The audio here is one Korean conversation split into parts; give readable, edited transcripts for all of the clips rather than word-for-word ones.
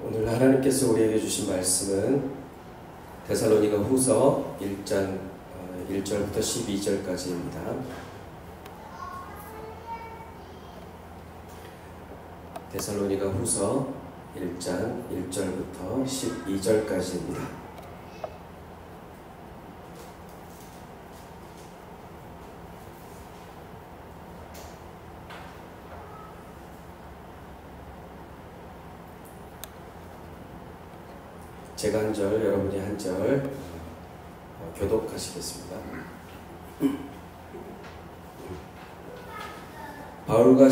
오늘 하나님께서 우리에게 주신 말씀은 데살로니가 후서 1장 1절부터 12절까지입니다. 데살로니가 후서 1장 1절부터 12절까지입니다. 제가 한 절, 여러분이 한 절 교독하시겠습니다. 바울과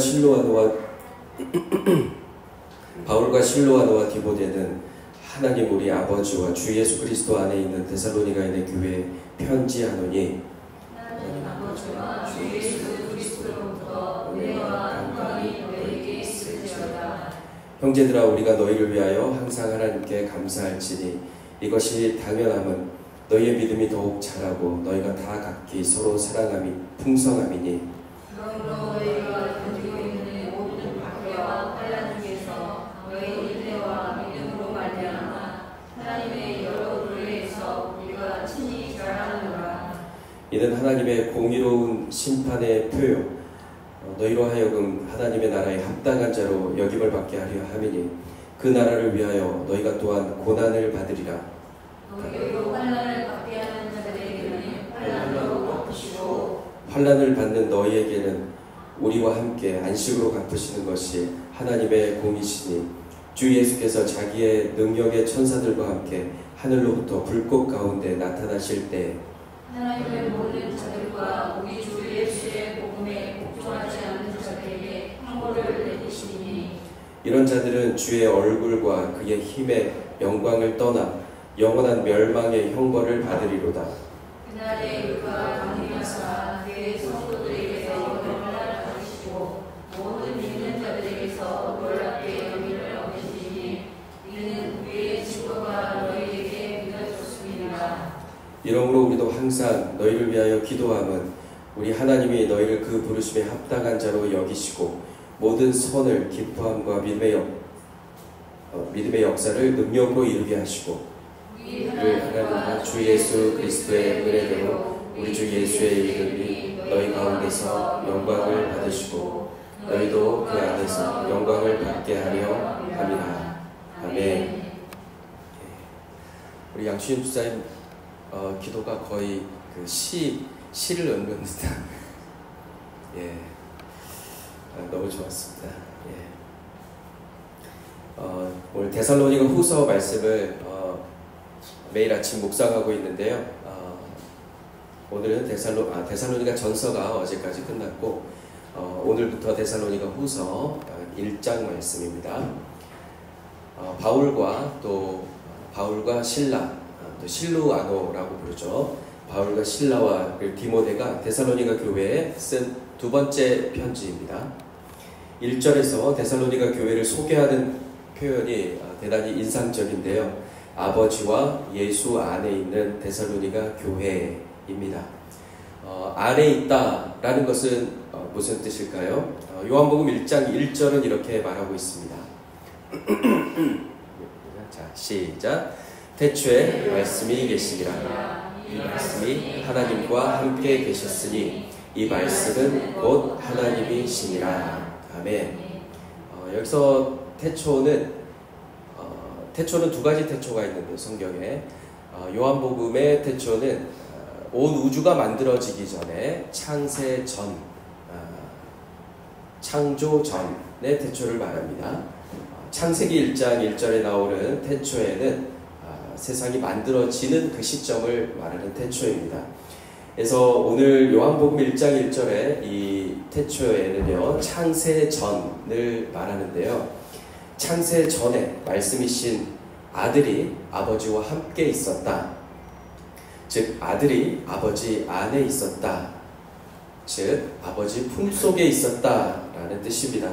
실로아노와 디모데는 하나님 우리 아버지와 주 예수 그리스도 안에 있는 데살로니가인의 교회에 편지하노니 하나님 아버지와 주 예수 그리스도로부터 은혜와 평강이 너희에게 있을지어다. 형제들아, 우리가 너희를 위하여 항상 하나님께 감사할지니 이것이 당연함은 너희의 믿음이 더욱 자라고 너희가 다 각기 서로 사랑함이 풍성함이니 너희가 가지고 있는 모든 박해와 환난 중에서 너희 인내와 믿음으로 말미암아 하나님의 여러 교회에서 우리가 친히 잘하노라. 이는 하나님의 공의로운 심판의 표요 너희로 하여금 하나님의 나라에 합당한 자로 여김을 받게 하려 함이니 그 나라를 위하여 너희가 또한 고난을 받으리라. 너희로 환난을 받게 하는 자들에게는 환난으로 갚으시고 환난을 받는 너희에게는 우리와 함께 안식으로 갚으시는 것이 하나님의 공이시니 주 예수께서 자기의 능력의 천사들과 함께 하늘로부터 불꽃 가운데 나타나실 때 하나님의 모든 자들과 우리 주 예수의 복음에 복종하지 않는 자들에게 형벌을 내리시니 이런 자들은 주의 얼굴과 그의 힘의 영광을 떠나 영원한 멸망의 형벌을 받으리로다. 그날에 그가 강림하사 그의 성도들에게서 영광을 받으시고 모든 믿는 자들에게서 놀랍게 영광을 얻으시니 이는 우리의 증거가 너희에게 믿어졌습니다. 이러므로 우리도 항상 너희를 위하여 기도함은 우리 하나님이 너희를 그 부르심에 합당한 자로 여기시고 모든 선을 기뻐함과 믿음의 역사를 능력으로 이루게 하시고 우리 하나님과 주 예수 그리스도의 은혜대로 우리 주 예수의 이름이 너희 가운데서 영광을 받으시고 너희도 그 안에서 영광을 받게 하려 함이라. 아멘. 우리 양수인 주사님 기도가 거의 그 시를 읊는 듯한 너무 좋았습니다. 오늘 데살로니가 후서 말씀을 매일 아침 묵상하고 있는데요. 오늘은 데살로니가 전서가 어제까지 끝났고 오늘부터 데살로니가 후서 1장 말씀입니다. 바울과 신라, 또 실루아노라고 부르죠. 바울과 신라와 디모데가 데살로니가 교회에 쓴 두 번째 편지입니다. 1절에서 데살로니가 교회를 소개하는 표현이 대단히 인상적인데요. 아버지와 예수 안에 있는 데살로니가 교회입니다. 안에 있다라는 것은 무슨 뜻일까요? 요한복음 1장 1절은 이렇게 말하고 있습니다. 자, 시작. 태초에 말씀이 계시니라. 이 말씀이 하나님과 함께 계셨으니 이 말씀은 곧 하나님이시니라. 아멘. 여기서 태초는 두 가지 태초가 있는데 성경에 요한복음의 태초는 온 우주가 만들어지기 전에 창세 전, 창조 전의 태초를 말합니다. 창세기 1장 1절에 나오는 태초에는 세상이 만들어지는 그 시점을 말하는 태초입니다. 그래서 오늘 요한복음 1장 1절에 이 태초에는요 창세 전을 말하는데요. 창세 전에 말씀이신 아들이 아버지와 함께 있었다. 즉 아들이 아버지 안에 있었다. 즉 아버지 품속에 있었다라는 뜻입니다.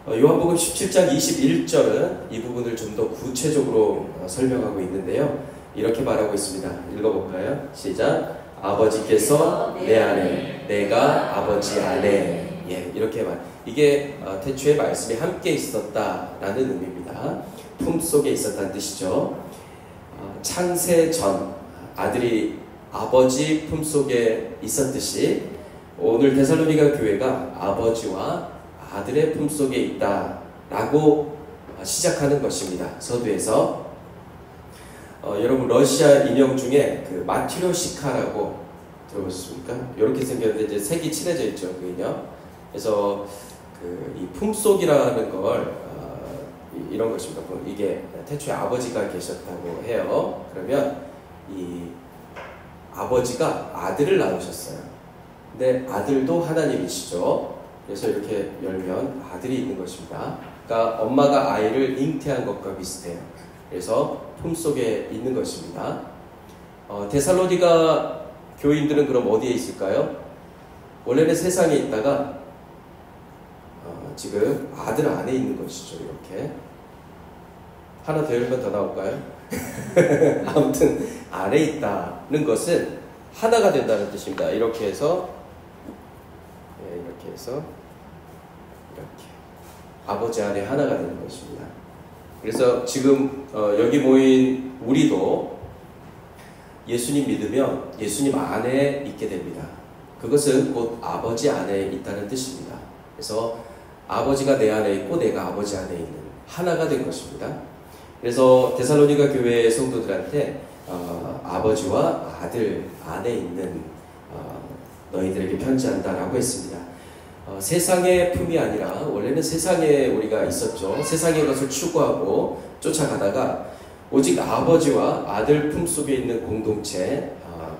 요한복음 17장 21절은 이 부분을 좀 더 구체적으로 설명하고 있는데요. 이렇게 말하고 있습니다. 읽어볼까요? 시작. 아버지께서 내 안에, 내가 아버지 안에. 이렇게 이게 태초에 말씀이 함께 있었다라는 의미입니다. 품속에 있었다는 뜻이죠. 창세 전 아들이 아버지 품속에 있었듯이 오늘 데살로니가 교회가 아버지와 아들의 품속에 있다라고 시작하는 것입니다. 서두에서 여러분 러시아 인형 중에 그 마트료시카라고 들어보셨습니까? 이렇게 생겼는데 이제 색이 칠해져 있죠, 그 인형. 그래서 이 품속이라는 걸 이런 것입니다. 이게 태초에 아버지가 계셨다고 해요. 그러면 이 아버지가 아들을 낳으셨어요. 근데 아들도 하나님이시죠. 그래서 이렇게 열면 아들이 있는 것입니다. 그러니까 엄마가 아이를 잉태한 것과 비슷해요. 그래서 품속에 있는 것입니다. 데살로니가 교인들은 그럼 어디에 있을까요? 원래는 세상에 있다가 지금 아들 안에 있는 것이죠. 이렇게 하나 더 열면 더 나올까요? 아무튼 안에 있다는 것은 하나가 된다는 뜻입니다. 이렇게 해서 이렇게 아버지 안에 하나가 되는 것입니다. 그래서 지금 여기 모인 우리도 예수님 믿으면 예수님 안에 있게 됩니다. 그것은 곧 아버지 안에 있다는 뜻입니다. 그래서 아버지가 내 안에 있고 내가 아버지 안에 있는 하나가 된 것입니다. 그래서 데살로니가 교회 성도들한테 아버지와 아들 안에 있는 너희들에게 편지한다라고 했습니다. 세상의 품이 아니라 원래는 세상에 우리가 있었죠. 세상의 것을 추구하고 쫓아가다가 오직 아버지와 아들 품속에 있는 공동체,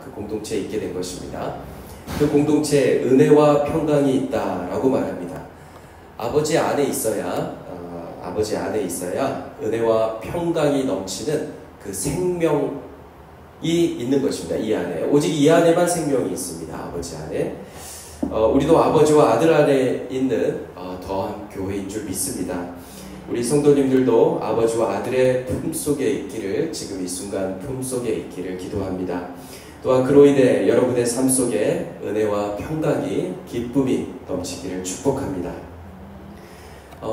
그 공동체에 있게 된 것입니다. 그 공동체에 은혜와 평강이 있다라고 말합니다. 아버지 안에 있어야 은혜와 평강이 넘치는 그 생명이 있는 것입니다. 이 안에 오직 이 안에만 생명이 있습니다. 아버지 안에. 우리도 아버지와 아들 안에 있는 더한 교회인 줄 믿습니다. 우리 성도님들도 아버지와 아들의 품속에 있기를, 지금 이 순간 품속에 있기를 기도합니다. 또한 그로 인해 여러분의 삶 속에 은혜와 평강이, 기쁨이 넘치기를 축복합니다.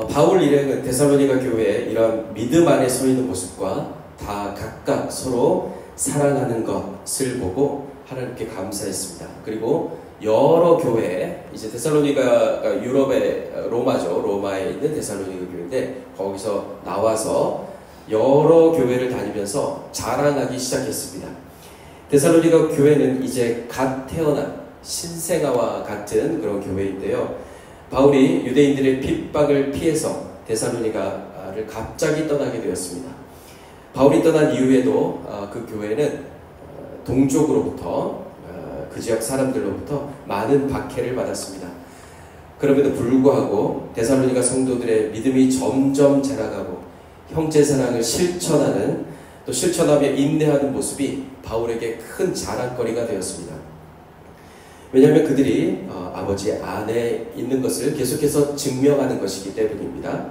바울 일행은 데살로니가 교회에 이런 믿음 안에 서 있는 모습과 다 각각 서로 사랑하는 것을 보고 하나님께 감사했습니다. 그리고 여러 교회, 이제 데살로니가가 유럽의 로마죠. 로마에 있는 데살로니가 교회인데 거기서 나와서 여러 교회를 다니면서 자랑하기 시작했습니다. 데살로니가 교회는 이제 갓 태어난 신생아와 같은 그런 교회인데요. 바울이 유대인들의 핍박을 피해서 데살로니가를 갑자기 떠나게 되었습니다. 바울이 떠난 이후에도 그 교회는 동족으로부터 그 지역 사람들로부터 많은 박해를 받았습니다. 그럼에도 불구하고 데살로니가 성도들의 믿음이 점점 자라가고 형제 사랑을 실천하는, 또 실천하며 인내하는 모습이 바울에게 큰 자랑거리가 되었습니다. 왜냐하면 그들이 아버지 안에 있는 것을 계속해서 증명하는 것이기 때문입니다.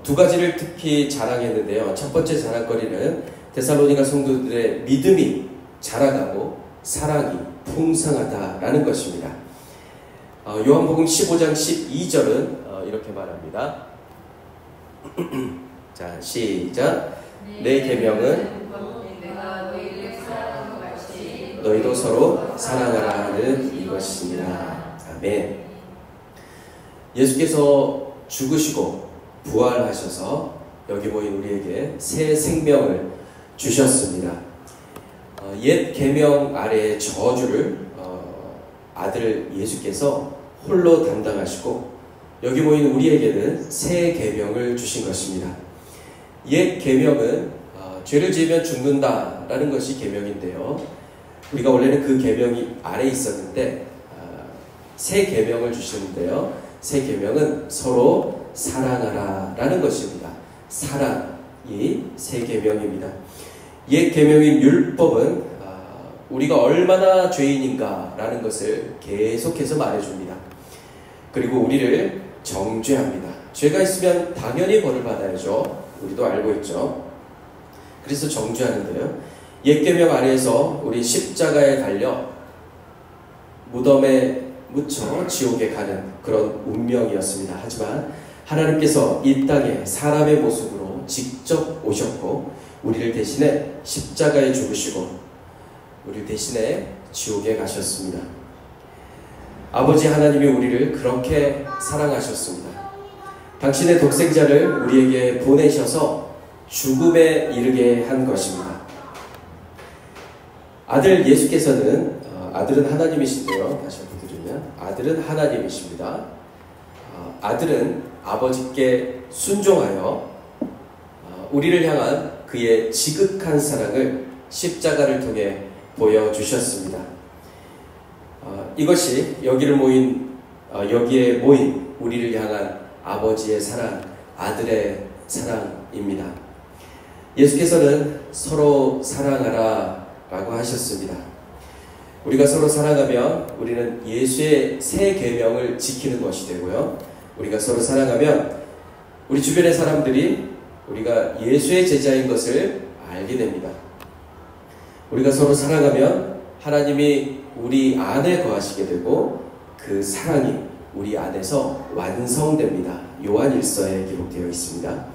두 가지를 특히 자랑했는데요. 첫 번째 자랑거리는 데살로니가 성도들의 믿음이 자라가고 사랑이 풍성하다라는 것입니다. 요한복음 15장 12절은 이렇게 말합니다. 자, 시작. 내 계명은 너희도 서로 사랑하라 하는 이것입니다. 아멘. 예수께서 죽으시고 부활하셔서 여기 모인 우리에게 새 생명을 주셨습니다. 옛 계명 아래의 저주를 아들 예수께서 홀로 담당하시고 여기 모인 우리에게는 새 계명을 주신 것입니다. 옛 계명은 죄를 지으면 죽는다라는 것이 계명인데요. 우리가 원래는 그 계명이 아래에 있었는데 새 계명을 주시는데요. 새 계명은 서로 사랑하라라는 것입니다. 사랑이 새 계명입니다. 옛 계명인 율법은 우리가 얼마나 죄인인가라는 것을 계속해서 말해줍니다. 그리고 우리를 정죄합니다. 죄가 있으면 당연히 벌을 받아야죠. 우리도 알고 있죠. 그래서 정죄하는데요. 옛 계명 아래에서 우리 십자가에 달려 무덤에 묻혀 지옥에 가는 그런 운명이었습니다. 하지만 하나님께서 이 땅에 사람의 모습으로 직접 오셨고 우리를 대신에 십자가에 죽으시고 우리를 대신에 지옥에 가셨습니다. 아버지 하나님이 우리를 그렇게 사랑하셨습니다. 당신의 독생자를 우리에게 보내셔서 죽음에 이르게 한 것입니다. 아들 예수께서는 아들은 하나님이신데요. 다시 한번 드리면 아들은 하나님이십니다. 아들은 아버지께 순종하여 우리를 향한 그의 지극한 사랑을 십자가를 통해 보여주셨습니다. 이것이 여기에 모인 우리를 향한 아버지의 사랑, 아들의 사랑입니다. 예수께서는 서로 사랑하라 라고 하셨습니다. 우리가 서로 사랑하면 우리는 예수의 새 계명을 지키는 것이 되고요. 우리가 서로 사랑하면 우리 주변의 사람들이 우리가 예수의 제자인 것을 알게 됩니다. 우리가 서로 사랑하면 하나님이 우리 안에 거하시게 되고 그 사랑이 우리 안에서 완성됩니다. 요한 1서에 기록되어 있습니다.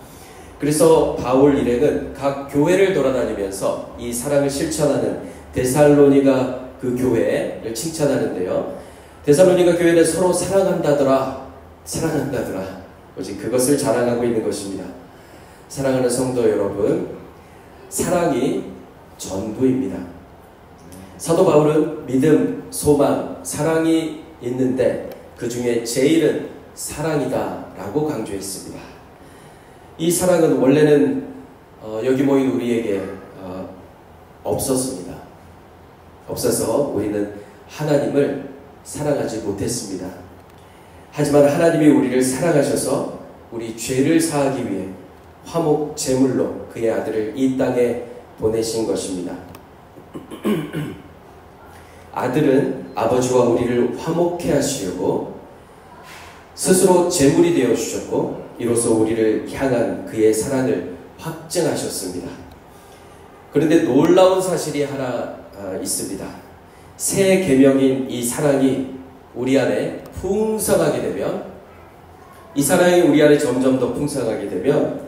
그래서 바울 일행은 각 교회를 돌아다니면서 이 사랑을 실천하는 데살로니가 그 교회를 칭찬하는데요. 데살로니가 교회는 서로 사랑한다더라. 오직 그것을 자랑하고 있는 것입니다. 사랑하는 성도 여러분, 사랑이 전부입니다. 사도 바울은 믿음, 소망, 사랑이 있는데 그 중에 제일은 사랑이다 라고 강조했습니다. 이 사랑은 원래는 여기 모인 우리에게 없었습니다. 없어서 우리는 하나님을 사랑하지 못했습니다. 하지만 하나님이 우리를 사랑하셔서 우리 죄를 사하기 위해 화목 제물로 그의 아들을 이 땅에 보내신 것입니다. 아들은 아버지와 우리를 화목케 하시려고 스스로 제물이 되어 주셨고 이로써 우리를 향한 그의 사랑을 확증하셨습니다. 그런데 놀라운 사실이 하나 있습니다. 새 계명인 이 사랑이 우리 안에 풍성하게 되면, 이 사랑이 우리 안에 점점 더 풍성하게 되면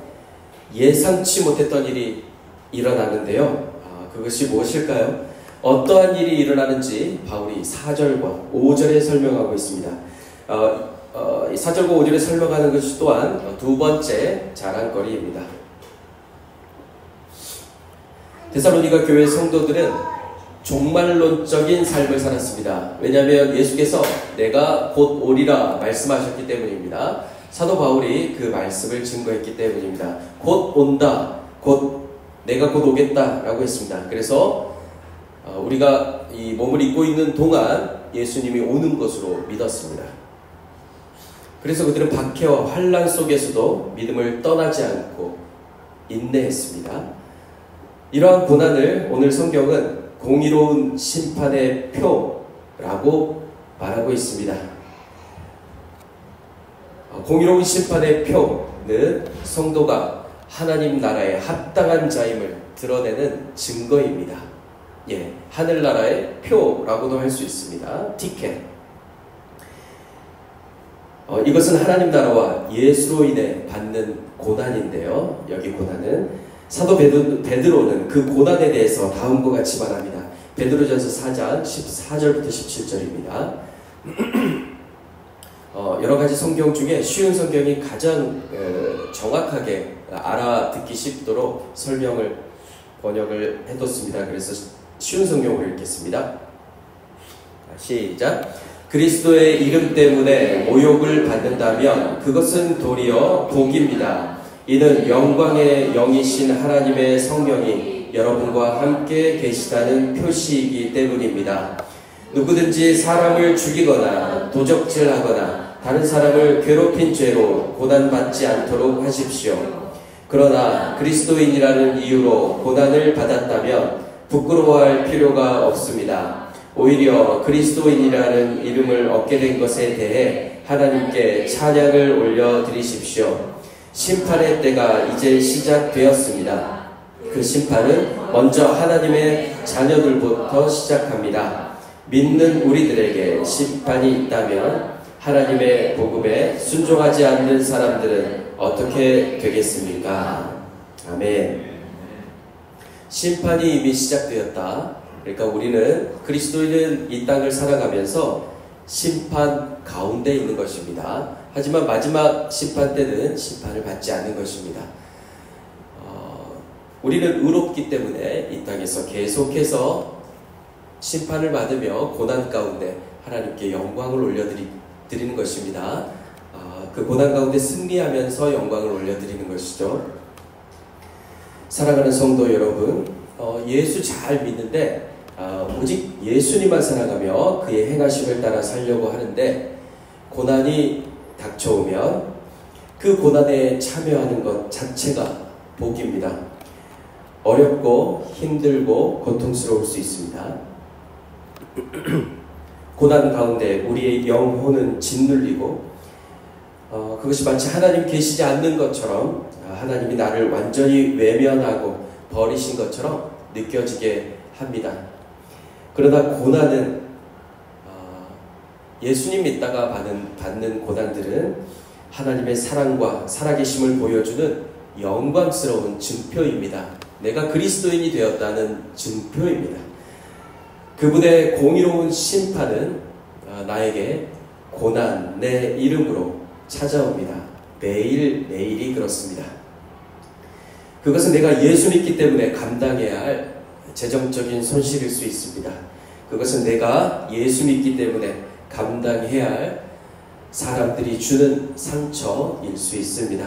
예상치 못했던 일이 일어나는데요. 그것이 무엇일까요? 어떠한 일이 일어나는지 바울이 4절과 5절에 설명하고 있습니다. 4절과 5절에 설명하는 것이 또한 두 번째 자랑거리입니다. 데살로니가 교회 성도들은 종말론적인 삶을 살았습니다. 왜냐하면 예수께서 내가 곧 오리라 말씀하셨기 때문입니다. 사도 바울이 그 말씀을 증거했기 때문입니다. 곧 온다, 내가 곧 오겠다 라고 했습니다. 그래서 우리가 이 몸을 입고 있는 동안 예수님이 오는 것으로 믿었습니다. 그래서 그들은 박해와 환난 속에서도 믿음을 떠나지 않고 인내했습니다. 이러한 고난을 오늘 성경은 공의로운 심판의 표라고 말하고 있습니다. 공의로운 심판의 표는 성도가 하나님 나라에 합당한 자임을 드러내는 증거입니다. 하늘나라의 표라고도 할 수 있습니다. 티켓. 이것은 하나님 나라와 예수로 인해 받는 고난인데요. 여기 고난은 사도 베드로는 그 고난에 대해서 다음과 같이 말합니다. 베드로전서 4장 14절부터 17절입니다. 여러 가지 성경 중에 쉬운 성경이 가장 정확하게 알아듣기 쉽도록 번역을 해뒀습니다. 그래서 쉬운 성경으로 읽겠습니다. 시작. 그리스도의 이름 때문에 모욕을 받는다면 그것은 도리어 복입니다. 이는 영광의 영이신 하나님의 성령이 여러분과 함께 계시다는 표시이기 때문입니다. 누구든지 사람을 죽이거나 도적질하거나 다른 사람을 괴롭힌 죄로 고난받지 않도록 하십시오. 그러나 그리스도인이라는 이유로 고난을 받았다면 부끄러워할 필요가 없습니다. 오히려 그리스도인이라는 이름을 얻게 된 것에 대해 하나님께 찬양을 올려드리십시오. 심판의 때가 이제 시작되었습니다. 그 심판은 먼저 하나님의 자녀들부터 시작합니다. 믿는 우리들에게 심판이 있다면 하나님의 복음에 순종하지 않는 사람들은 어떻게 되겠습니까? 아멘. 심판이 이미 시작되었다. 그러니까 우리는 그리스도인은 이 땅을 살아가면서 심판 가운데 있는 것입니다. 하지만 마지막 심판 때는 심판을 받지 않는 것입니다. 우리는 의롭기 때문에 이 땅에서 계속해서 심판을 받으며 고난 가운데 하나님께 영광을 올려드리는 것입니다. 그 고난 가운데 승리하면서 영광을 올려드리는 것이죠. 사랑하는 성도 여러분, 예수 잘 믿는데 오직 예수님만 살아가며 그의 행하심을 따라 살려고 하는데 고난이 닥쳐오면 그 고난에 참여하는 것 자체가 복입니다. 어렵고 힘들고 고통스러울 수 있습니다. 고난 가운데 우리의 영혼은 짓눌리고 그것이 마치 하나님 계시지 않는 것처럼 하나님이 나를 완전히 외면하고 버리신 것처럼 느껴지게 합니다. 그러나 고난은 예수님 믿다가 받는 고난들은 하나님의 사랑과 살아계심을 보여주는 영광스러운 증표입니다. 내가 그리스도인이 되었다는 증표입니다. 그분의 공의로운 심판은 나에게 고난, 내 이름으로 찾아옵니다. 매일매일이 그렇습니다. 그것은 내가 예수 믿기 때문에 감당해야 할 재정적인 손실일 수 있습니다. 그것은 내가 예수 믿기 때문에 감당해야 할 사람들이 주는 상처일 수 있습니다.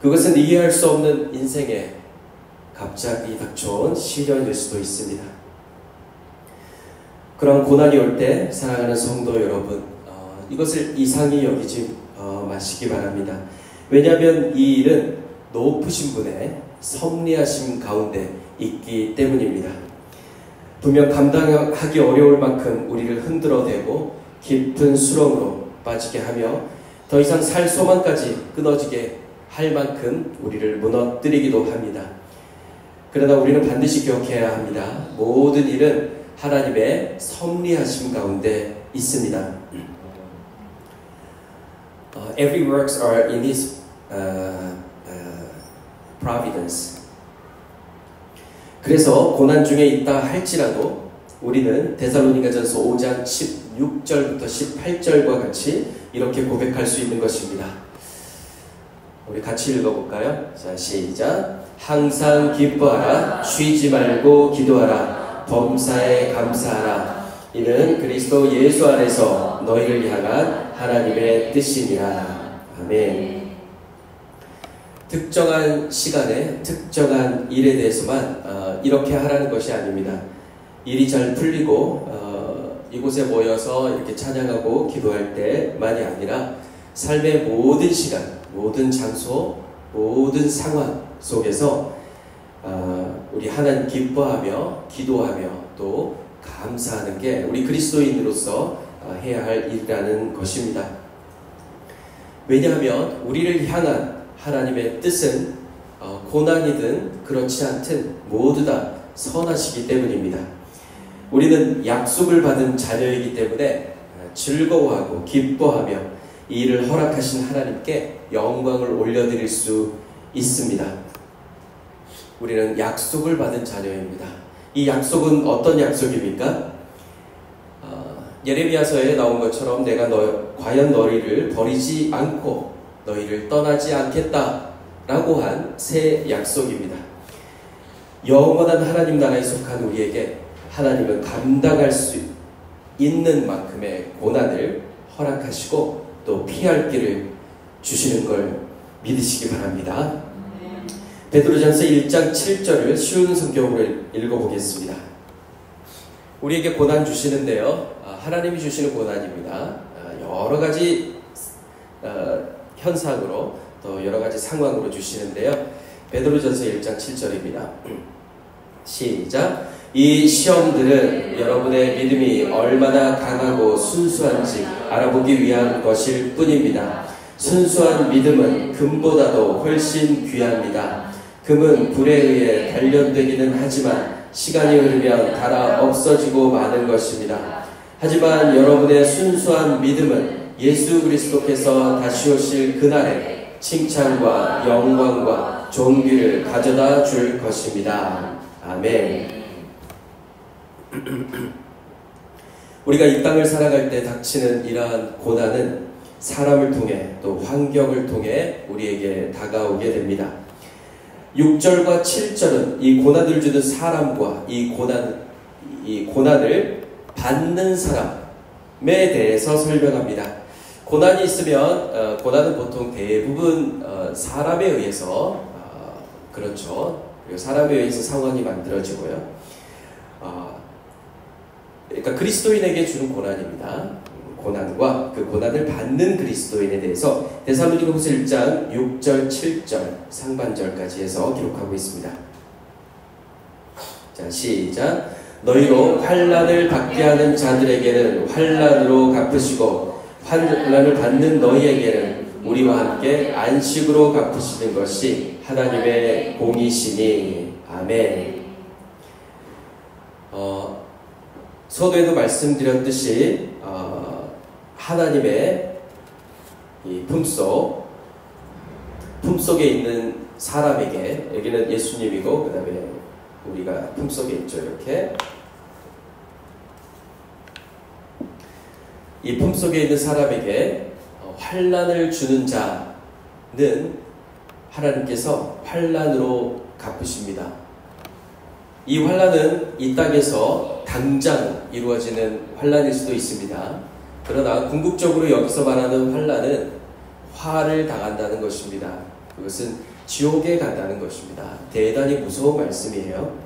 그것은 이해할 수 없는 인생에 갑자기 닥쳐온 시련일 수도 있습니다. 그런 고난이 올 때 사랑하는 성도 여러분, 이것을 이상히 여기지 마시기 바랍니다. 왜냐하면 이 일은 높으신 분의 섭리하심 가운데 있기 때문입니다. 분명 감당하기 어려울 만큼 우리를 흔들어대고 깊은 수렁으로 빠지게 하며 더 이상 살 소망까지 끊어지게 할 만큼 우리를 무너뜨리기도 합니다. 그러나 우리는 반드시 기억해야 합니다. 모든 일은 하나님의 섭리하심 가운데 있습니다. Every works are in His providence. 그래서 고난 중에 있다 할지라도 우리는 데살로니가전서 5장 16절부터 18절과 같이 이렇게 고백할 수 있는 것입니다. 우리 같이 읽어볼까요? 자, 시작. 항상 기뻐하라. 쉬지 말고 기도하라. 범사에 감사하라. 이는 그리스도 예수 안에서 너희를 향한 하나님의 뜻이니라. 아멘. 특정한 시간에 특정한 일에 대해서만 이렇게 하라는 것이 아닙니다. 일이 잘 풀리고 이곳에 모여서 이렇게 찬양하고 기도할 때만이 아니라 삶의 모든 시간, 모든 장소, 모든 상황 속에서 우리 하나님 기뻐하며 기도하며 또 감사하는 게 우리 그리스도인으로서 해야 할 일이라는 것입니다. 왜냐하면 우리를 향한 하나님의 뜻은 고난이든 그렇지 않든 모두 다 선하시기 때문입니다. 우리는 약속을 받은 자녀이기 때문에 즐거워하고 기뻐하며 이 일을 허락하신 하나님께 영광을 올려드릴 수 있습니다. 우리는 약속을 받은 자녀입니다. 이 약속은 어떤 약속입니까? 예레미야서에 나온 것처럼 내가 과연 너희를 버리지 않고 너희를 떠나지 않겠다 라고 한 새 약속입니다. 영원한 하나님 나라에 속한 우리에게 하나님은 감당할 수 있는 만큼의 고난을 허락하시고 또 피할 길을 주시는 걸 믿으시기 바랍니다. 베드로전서 1장 7절을 쉬운 성경으로 읽어보겠습니다. 우리에게 고난 주시는데요, 하나님이 주시는 고난입니다. 여러 가지 현상으로 또 여러 가지 상황으로 주시는데요. 베드로전서 1장 7절입니다. 시작. 이 시험들은 여러분의 믿음이 얼마나 강하고 순수한지 알아보기 위한 것일 뿐입니다. 순수한 믿음은 금보다도 훨씬 귀합니다. 금은 불에 의해 단련되기는 하지만 시간이 흐르면 닳아 없어지고 마는 것입니다. 하지만 여러분의 순수한 믿음은 예수 그리스도께서 다시 오실 그날에 칭찬과 영광과 존귀를 가져다 줄 것입니다. 아멘. 우리가 이 땅을 살아갈 때 닥치는 이러한 고난은 사람을 통해 또 환경을 통해 우리에게 다가오게 됩니다. 6절과 7절은 이 고난을 주는 사람과 이 고난을 받는 사람에 대해서 설명합니다. 고난이 있으면 고난은 보통 대부분 사람에 의해서 그렇죠. 그리고 사람에 의해서 상황이 만들어지고요. 그러니까 그리스도인에게 주는 고난입니다. 고난과 그 고난을 받는 그리스도인에 대해서 데살로니가후서 1장 6절 7절 상반절까지 해서 기록하고 있습니다. 자, 시작. 너희로 환난을 받게 하는 자들에게는 환난으로 갚으시고 환난을 받는 너희에게는 우리와 함께 안식으로 갚으시는 것이 하나님의 공이시니. 아멘. 서두에도 말씀드렸듯이 하나님의 이 품속에 있는 사람에게, 여기는 예수님이고 그 다음에 우리가 품속에 있죠. 이렇게 이 품속에 있는 사람에게 환난을 주는 자는 하나님께서 환난으로 갚으십니다. 이 환난은 이 땅에서 당장 이루어지는 환난일 수도 있습니다. 그러나 궁극적으로 여기서 말하는 환난은 화를 당한다는 것입니다. 그것은 지옥에 간다는 것입니다. 대단히 무서운 말씀이에요.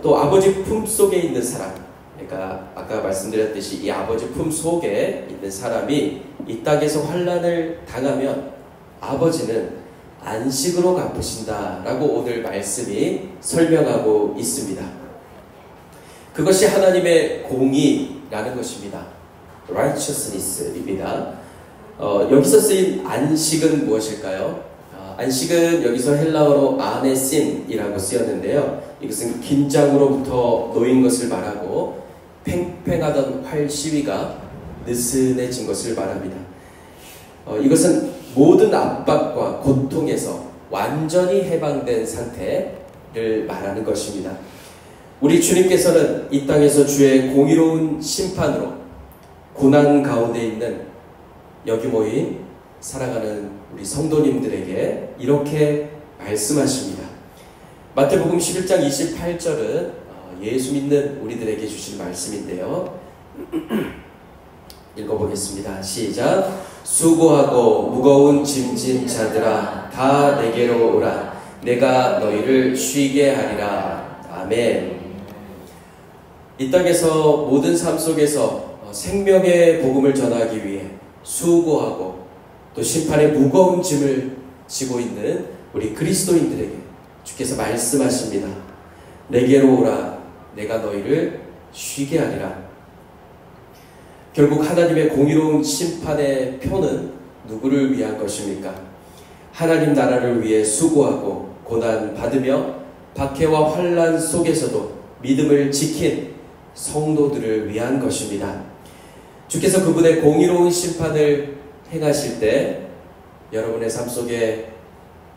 또 아버지 품속에 있는 사람, 그러니까 아까 말씀드렸듯이 이 아버지 품속에 있는 사람이 이 땅에서 환난을 당하면 아버지는 안식으로 갚으신다라고 오늘 말씀이 설명하고 있습니다. 그것이 하나님의 공의라는 것입니다. righteousness입니다. 여기서 쓰인 안식은 무엇일까요? 안식은 여기서 헬라어로 아네신이라고 쓰였는데요. 이것은 긴장으로부터 놓인 것을 말하고 팽팽하던 활 시위가 느슨해진 것을 말합니다. 이것은 모든 압박과 고통에서 완전히 해방된 상태를 말하는 것입니다. 우리 주님께서는 이 땅에서 주의 공의로운 심판으로 고난 가운데 있는 여기 모인 사랑하는 우리 성도님들에게 이렇게 말씀하십니다. 마태복음 11장 28절은 예수 믿는 우리들에게 주신 말씀인데요. 읽어보겠습니다. 시작. 수고하고 무거운 짐진 자들아 다 내게로 오라. 내가 너희를 쉬게 하리라. 아멘. 이 땅에서 모든 삶 속에서 생명의 복음을 전하기 위해 수고하고 또 심판의 무거운 짐을 지고 있는 우리 그리스도인들에게 주께서 말씀하십니다. 내게로 오라. 내가 너희를 쉬게 하리라. 결국 하나님의 공의로운 심판의 표는 누구를 위한 것입니까? 하나님 나라를 위해 수고하고 고난 받으며 박해와 환난 속에서도 믿음을 지킨 성도들을 위한 것입니다. 주께서 그분의 공의로운 심판을 행하실 때 여러분의 삶 속에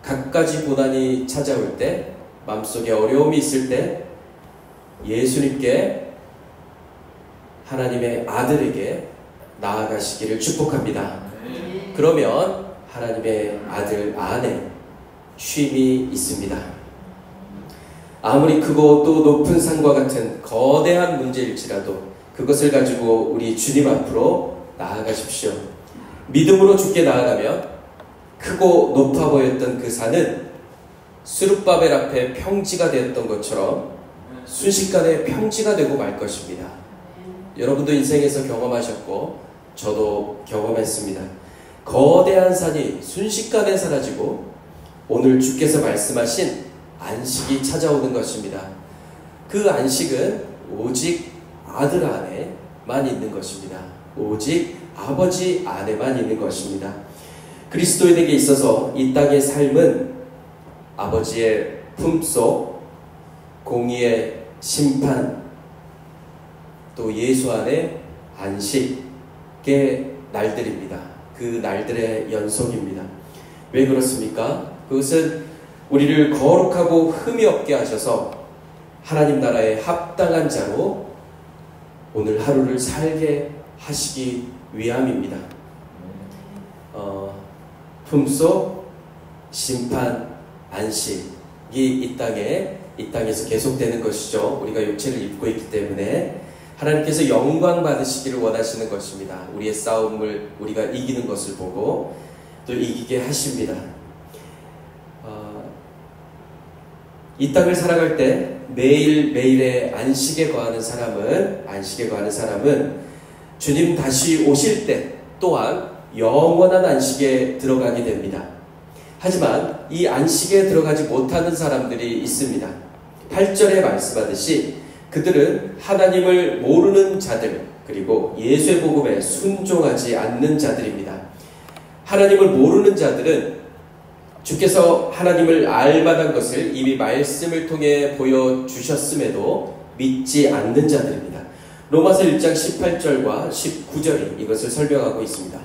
갖가지 고난이 찾아올 때, 마음속에 어려움이 있을 때 예수님께 하나님의 아들에게 나아가시기를 축복합니다. 그러면 하나님의 아들 안에 쉼이 있습니다. 아무리 크고 또 높은 산과 같은 거대한 문제일지라도 그것을 가지고 우리 주님 앞으로 나아가십시오. 믿음으로 주께 나아가면 크고 높아 보였던 그 산은 스룹바벨 앞에 평지가 되었던 것처럼 순식간에 평지가 되고 말 것입니다. 여러분도 인생에서 경험하셨고 저도 경험했습니다. 거대한 산이 순식간에 사라지고 오늘 주께서 말씀하신 안식이 찾아오는 것입니다. 그 안식은 오직 아들 안에만 있는 것입니다. 오직 아버지 안에만 있는 것입니다. 그리스도인에게 있어서 이 땅의 삶은 아버지의 품속, 공의의 심판, 또 예수 안에 안식의 날들입니다. 그 날들의 연속입니다. 왜 그렇습니까? 그것은 우리를 거룩하고 흠이 없게 하셔서 하나님 나라에 합당한 자로 오늘 하루를 살게 하시기 위함입니다. 품속, 심판, 안식이 이 땅에서 계속되는 것이죠. 우리가 육체를 입고 있기 때문에 하나님께서 영광 받으시기를 원하시는 것입니다. 우리의 싸움을 우리가 이기는 것을 보고 또 이기게 하십니다. 이 땅을 살아갈 때 매일매일의 안식에 거하는 사람은 주님 다시 오실 때 또한 영원한 안식에 들어가게 됩니다. 하지만 이 안식에 들어가지 못하는 사람들이 있습니다. 8절에 말씀하듯이 그들은 하나님을 모르는 자들, 그리고 예수의 복음에 순종하지 않는 자들입니다. 하나님을 모르는 자들은 주께서 하나님을 알 만한 것을 이미 말씀을 통해 보여주셨음에도 믿지 않는 자들입니다. 로마서 1장 18절과 19절이 이것을 설명하고 있습니다.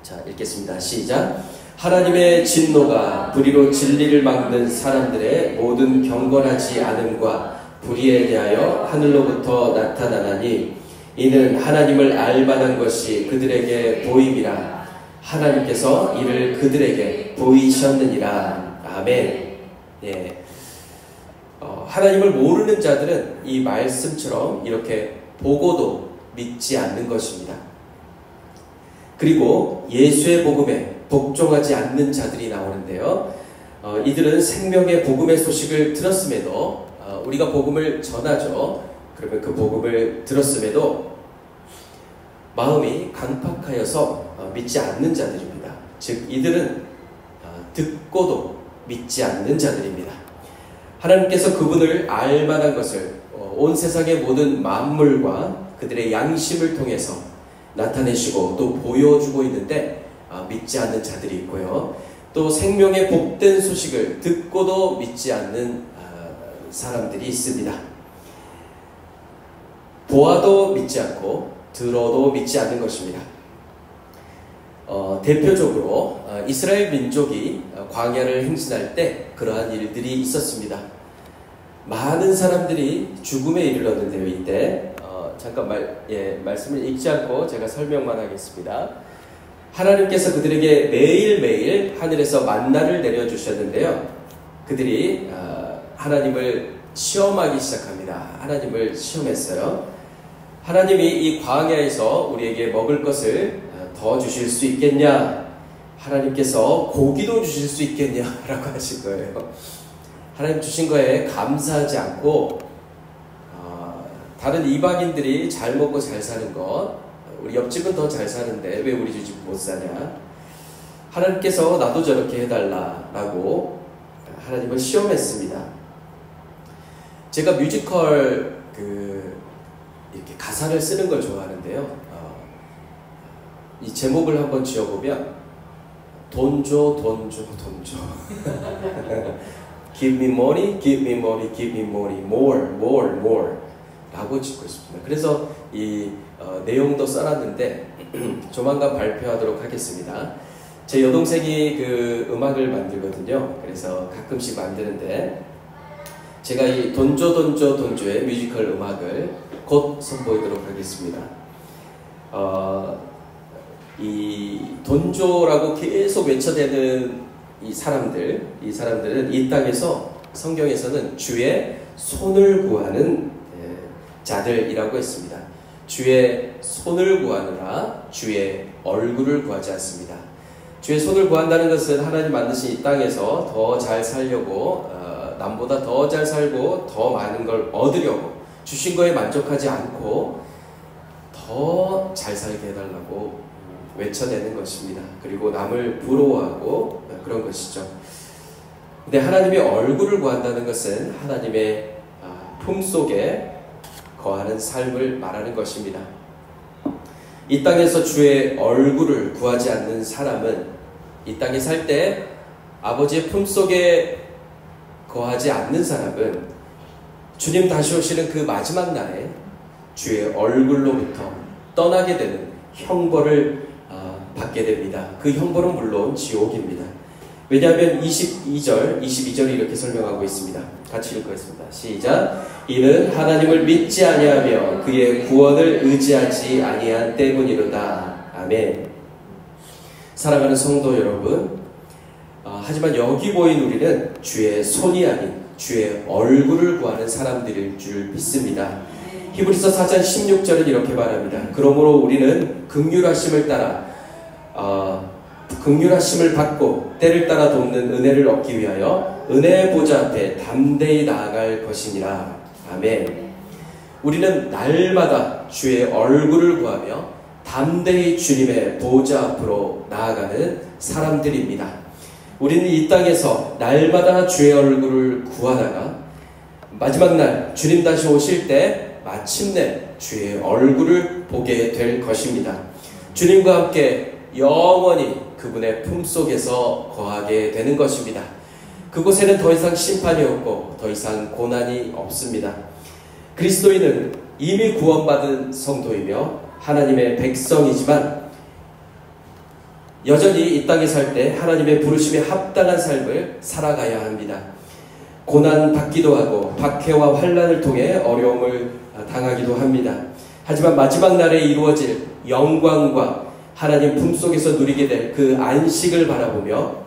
자, 읽겠습니다. 시작. 하나님의 진노가 불의로 진리를 막는 사람들의 모든 경건하지 않음과 불의에 대하여 하늘로부터 나타나나니 이는 하나님을 알 만한 것이 그들에게 보임이라. 하나님께서 이를 그들에게 보이셨느니라. 아멘. 예. 하나님을 모르는 자들은 이 말씀처럼 이렇게 보고도 믿지 않는 것입니다. 그리고 예수의 복음에 복종하지 않는 자들이 나오는데요. 이들은 생명의 복음의 소식을 들었음에도 우리가 복음을 전하죠. 그러면 그 복음을 들었음에도 마음이 강팍하여서 믿지 않는 자들입니다. 즉 이들은 듣고도 믿지 않는 자들입니다. 하나님께서 그분을 알 만한 것을 온 세상의 모든 만물과 그들의 양심을 통해서 나타내시고 또 보여주고 있는데 믿지 않는 자들이 있고요. 또 생명의 복된 소식을 듣고도 믿지 않는 사람들이 있습니다. 보아도 믿지 않고 들어도 믿지 않는 것입니다. 대표적으로 이스라엘 민족이 광야를 행진할 때 그러한 일들이 있었습니다. 많은 사람들이 죽음에 이르렀는데요. 이때 잠깐 말씀을 읽지 않고 제가 설명만 하겠습니다. 하나님께서 그들에게 매일매일 하늘에서 만나를 내려주셨는데요. 그들이 하나님을 시험하기 시작합니다. 하나님을 시험했어요. 하나님이 이 광야에서 우리에게 먹을 것을 더 주실 수 있겠냐? 하나님께서 고기도 주실 수 있겠냐? 라고 하신 거예요. 하나님 주신 거에 감사하지 않고 다른 이방인들이 잘 먹고 잘 사는 것, 우리 옆집은 더 잘 사는데 왜 우리 집 못 사냐? 하나님께서 나도 저렇게 해달라라고 하나님을 시험했습니다. 제가 뮤지컬 이렇게 가사를 쓰는 걸 좋아하는데요. 이 제목을 한번 지어보면 돈 줘, 돈 줘, 돈 줘. Give me money, give me money, give me money, more, more, more 라고 짓고 있습니다. 그래서 이 내용도 써놨는데 조만간 발표하도록 하겠습니다. 제 여동생이 그 음악을 만들거든요. 그래서 가끔씩 만드는데 제가 이 돈조 돈조 돈조의 뮤지컬 음악을 곧 선보이도록 하겠습니다. 이 돈조라고 계속 외쳐대는 이 사람들은 이 땅에서 성경에서는 주의 손을 구하는 자들이라고 했습니다. 주의 손을 구하느라 주의 얼굴을 구하지 않습니다. 주의 손을 구한다는 것은 하나님 만드신 이 땅에서 더 잘 살려고 남보다 더 잘 살고 더 많은 걸 얻으려고 주신 거에 만족하지 않고 더 잘 살게 해달라고 외쳐내는 것입니다. 그리고 남을 부러워하고 그런 것이죠. 근데 하나님의 얼굴을 구한다는 것은 하나님의 품속에 거하는 삶을 말하는 것입니다. 이 땅에서 주의 얼굴을 구하지 않는 사람은 이 땅에 살 때 아버지의 품속에 거하지 않는 사람은 주님 다시 오시는 그 마지막 날에 주의 얼굴로부터 떠나게 되는 형벌을 받게 됩니다. 그 형벌은 물론 지옥입니다. 왜냐하면 22절이 이렇게 설명하고 있습니다. 같이 읽겠습니다. 시작. 이는 하나님을 믿지 아니하며 그의 구원을 의지하지 아니한 때문이로다. 아멘. 사랑하는 성도 여러분, 하지만 여기 보인 우리는 주의 손이 아닌 주의 얼굴을 구하는 사람들일 줄 믿습니다. 히브리서 4장 16절은 이렇게 말합니다. 그러므로 우리는 긍휼하심을 따라 긍휼하심을 받고 때를 따라 돕는 은혜를 얻기 위하여 은혜의 보좌 앞에 담대히 나아갈 것이니라. 아멘. 우리는 날마다 주의 얼굴을 구하며 담대히 주님의 보좌 앞으로 나아가는 사람들입니다. 우리는 이 땅에서 날마다 주의 얼굴을 구하다가 마지막 날 주님 다시 오실 때 마침내 주의 얼굴을 보게 될 것입니다. 주님과 함께 영원히 그분의 품속에서 거하게 되는 것입니다. 그곳에는 더 이상 심판이 없고 더 이상 고난이 없습니다. 그리스도인은 이미 구원받은 성도이며 하나님의 백성이지만 여전히 이 땅에 살 때 하나님의 부르심에 합당한 삶을 살아가야 합니다. 고난 받기도 하고 박해와 환난을 통해 어려움을 당하기도 합니다. 하지만 마지막 날에 이루어질 영광과 하나님 품속에서 누리게 될 그 안식을 바라보며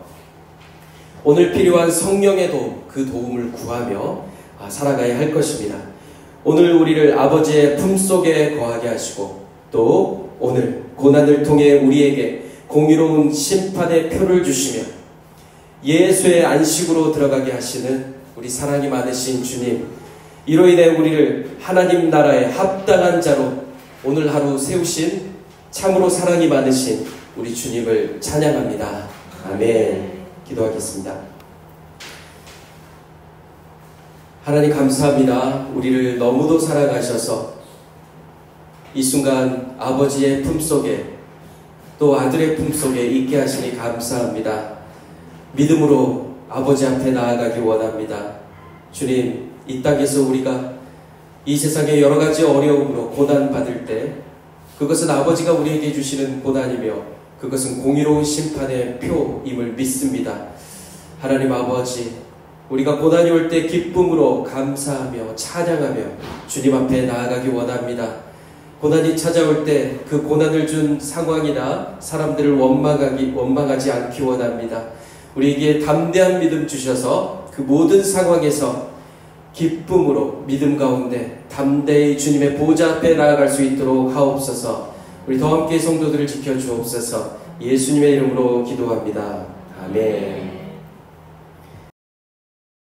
오늘 필요한 성령의 도움, 그 도움을 구하며 살아가야 할 것입니다. 오늘 우리를 아버지의 품속에 거하게 하시고 또 오늘 고난을 통해 우리에게 공의로운 심판의 표를 주시며 예수의 안식으로 들어가게 하시는 우리 사랑이 많으신 주님, 이로 인해 우리를 하나님 나라에 합당한 자로 오늘 하루 세우신 참으로 사랑이 많으신 우리 주님을 찬양합니다. 아멘. 기도하겠습니다. 하나님 감사합니다. 우리를 너무도 사랑하셔서 이 순간 아버지의 품속에 또 아들의 품속에 있게 하시니 감사합니다. 믿음으로 아버지 앞에 나아가기 원합니다. 주님, 이 땅에서 우리가 이 세상의 여러 가지 어려움으로 고난받을 때 그것은 아버지가 우리에게 주시는 고난이며 그것은 공의로운 심판의 표임을 믿습니다. 하나님 아버지, 우리가 고난이 올 때 기쁨으로 감사하며 찬양하며 주님 앞에 나아가기 원합니다. 고난이 찾아올 때 그 고난을 준 상황이나 사람들을 원망하지 않기 원합니다. 우리에게 담대한 믿음 주셔서 그 모든 상황에서 기쁨으로 믿음 가운데 담대히 주님의 보좌 앞에 나아갈 수 있도록 하옵소서. 우리 더 함께 성도들을 지켜주옵소서. 예수님의 이름으로 기도합니다. 아멘.